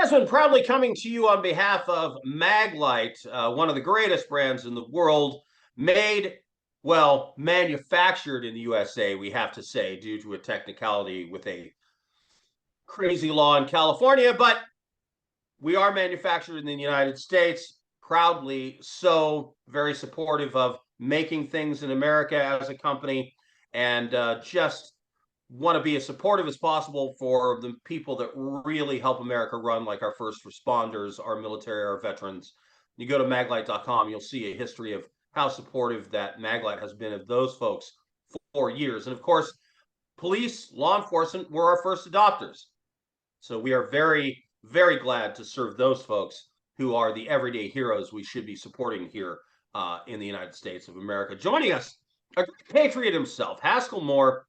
Desmond, proudly coming to you on behalf of Maglite, one of the greatest brands in the world, made, well, manufactured in the USA, we have to say, due to a technicality with a crazy law in California, but we are manufactured in the United States, proudly so, very supportive of making things in America as a company, and just want to be as supportive as possible for the people that really help America run, like our first responders, our military, our veterans. You go to maglite.com, you'll see a history of how supportive that Maglite has been of those folks for years. And of course, police, law enforcement were our first adopters. So we are very, very glad to serve those folks who are the everyday heroes we should be supporting here in the United States of America. Joining us, a great patriot himself, Haskell Moore,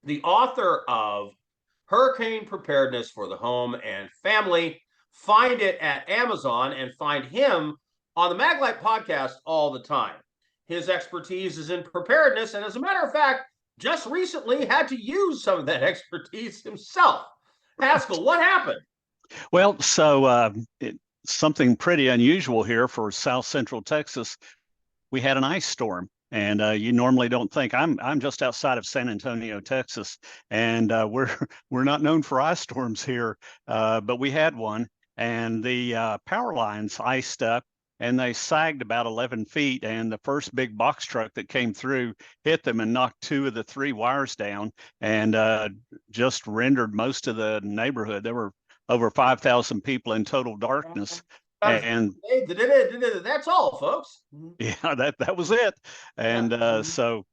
the author of Hurricane Preparedness for the Home and Family. Find it at Amazon and find him on the Maglite podcast all the time. His expertise is in preparedness, and as a matter of fact, just recently had to use some of that expertise himself. Haskell, what happened? Well, something pretty unusual here for South Central Texas. We had an ice storm, and you normally don't think. I'm just outside of San Antonio, Texas, and we're not known for ice storms here, but we had one, and the power lines iced up, and they sagged about 11 feet, and the first big box truck that came through hit them and knocked two of the three wires down, and just rendered most of the neighborhood. There were over 5,000 people in total darkness. And that's all, folks. yeah, that was it. And so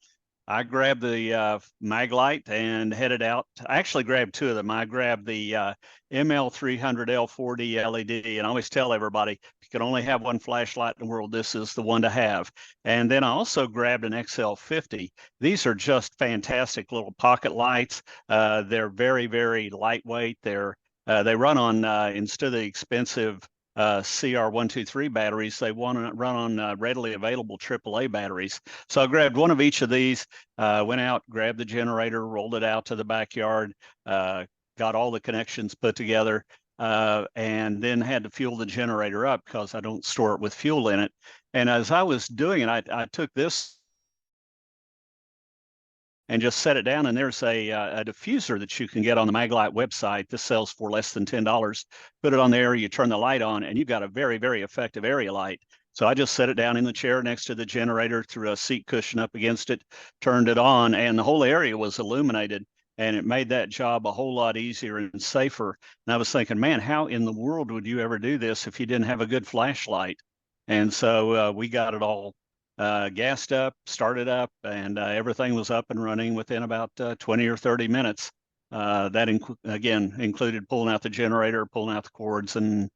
I grabbed the Maglite and headed out. I actually grabbed two of them. I grabbed the ML300L4D LED, and I always tell everybody, if you can only have one flashlight in the world, this is the one to have. And then I also grabbed an XL50. These are just fantastic little pocket lights. They're very, very lightweight. They run on, instead of the expensive CR123 batteries, they want to run on readily available AAA batteries. So I grabbed one of each of these, went out, grabbed the generator, rolled it out to the backyard, got all the connections put together, and then had to fuel the generator up because I don't store it with fuel in it. And as I was doing it, I took this and just set it down. And there's a diffuser that you can get on the Maglite website. This sells for less than $10. Put it on there, you turn the light on, and you've got a very, very effective area light. So I just set it down in the chair next to the generator, threw a seat cushion up against it, turned it on, and the whole area was illuminated. And it made that job a whole lot easier and safer. And I was thinking, man, how in the world would you ever do this if you didn't have a good flashlight? And so we got it all gassed up, started up, and everything was up and running within about 20 or 30 minutes. That again included pulling out the generator, pulling out the cords, and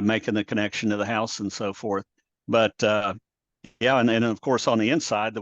making the connection to the house and so forth. But yeah, and of course on the inside,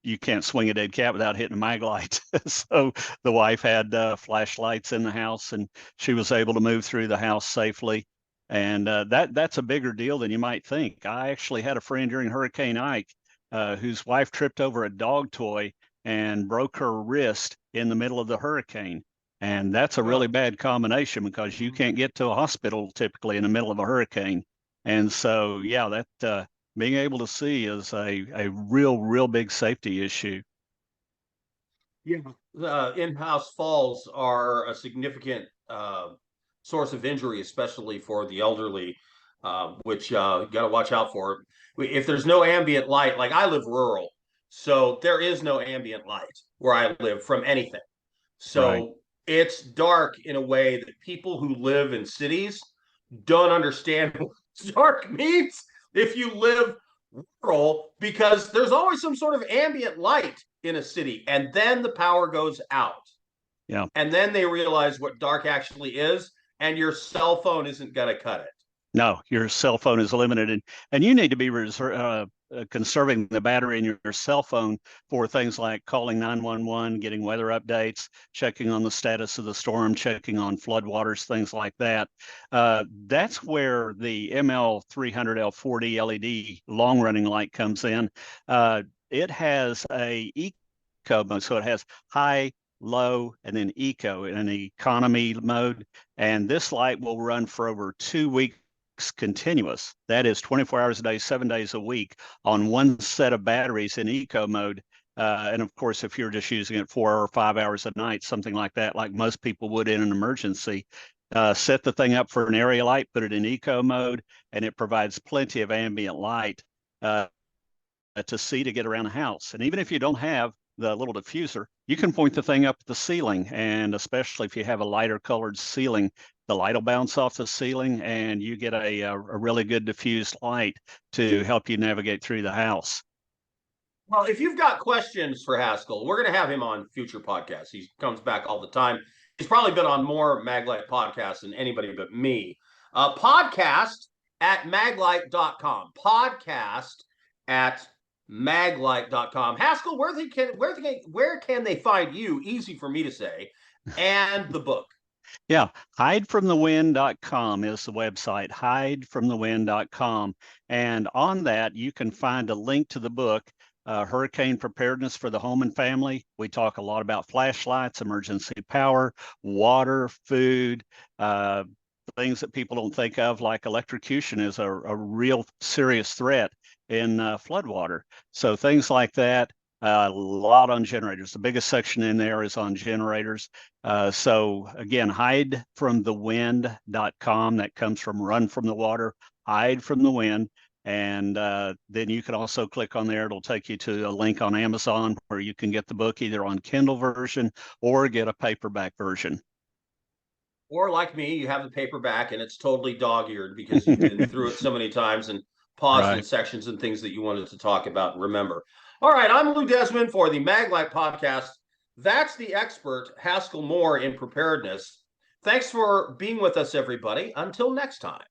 you can't swing a dead cat without hitting a Maglite. So the wife had flashlights in the house, and she was able to move through the house safely. And that's a bigger deal than you might think. I actually had a friend during Hurricane Ike whose wife tripped over a dog toy and broke her wrist in the middle of the hurricane. And that's a really bad combination because you can't get to a hospital typically in the middle of a hurricane. And so, yeah, that being able to see is a real big safety issue. Yeah, in-house falls are a significant source of injury, especially for the elderly, which you got to watch out for. If there's no ambient light, like I live rural, so there is no ambient light where I live from anything. So Right. it's dark in a way that people who live in cities don't understand what dark means if you live rural, because there's always some sort of ambient light in a city, and then the power goes out. Yeah. And then they realize what dark actually is, and your cell phone isn't going to cut it. No, your cell phone is limited, and you need to be conserving the battery in your cell phone for things like calling 911, getting weather updates, checking on the status of the storm, checking on floodwaters, things like that. That's where the ML300L4D LED long-running light comes in. It has a eco mode, so it has high, low, and then eco in an economy mode. And this light will run for over 2 weeks continuous. That is 24 hours a day, 7 days a week on one set of batteries in eco mode. And of course, if you're just using it 4 or 5 hours a night, something like that, like most people would in an emergency, set the thing up for an area light, put it in eco mode, and it provides plenty of ambient light to see to get around the house. And even if you don't have the little diffuser, you can point the thing up at the ceiling. And especially if you have a lighter colored ceiling, the light will bounce off the ceiling and you get a really good diffused light to help you navigate through the house. Well, if you've got questions for Haskell, we're going to have him on future podcasts. He comes back all the time. He's probably been on more Maglite podcasts than anybody but me. Podcast at maglite.com. Podcast at maglite.com. Haskell, where can they find you? Easy for me to say. And the book. Yeah, hidefromthewind.com is the website, hidefromthewind.com. And on that, you can find a link to the book, Hurricane Preparedness for the Home and Family. We talk a lot about flashlights, emergency power, water, food, things that people don't think of, like electrocution is a real serious threat in floodwater. So things like that. A lot on generators. The biggest section in there is on generators. So again, hidefromthewind.com. That comes from run from the water, hide from the wind. And then you can also click on there. It'll take you to a link on Amazon where you can get the book either on Kindle version or get a paperback version. Or like me, you have the paperback and it's totally dog-eared because you've been through it so many times and paused in sections and things that you wanted to talk about and remember. All right, I'm Lou Desmond for the Maglite podcast. That's the expert, Haskell Moore, in preparedness. Thanks for being with us, everybody. Until next time.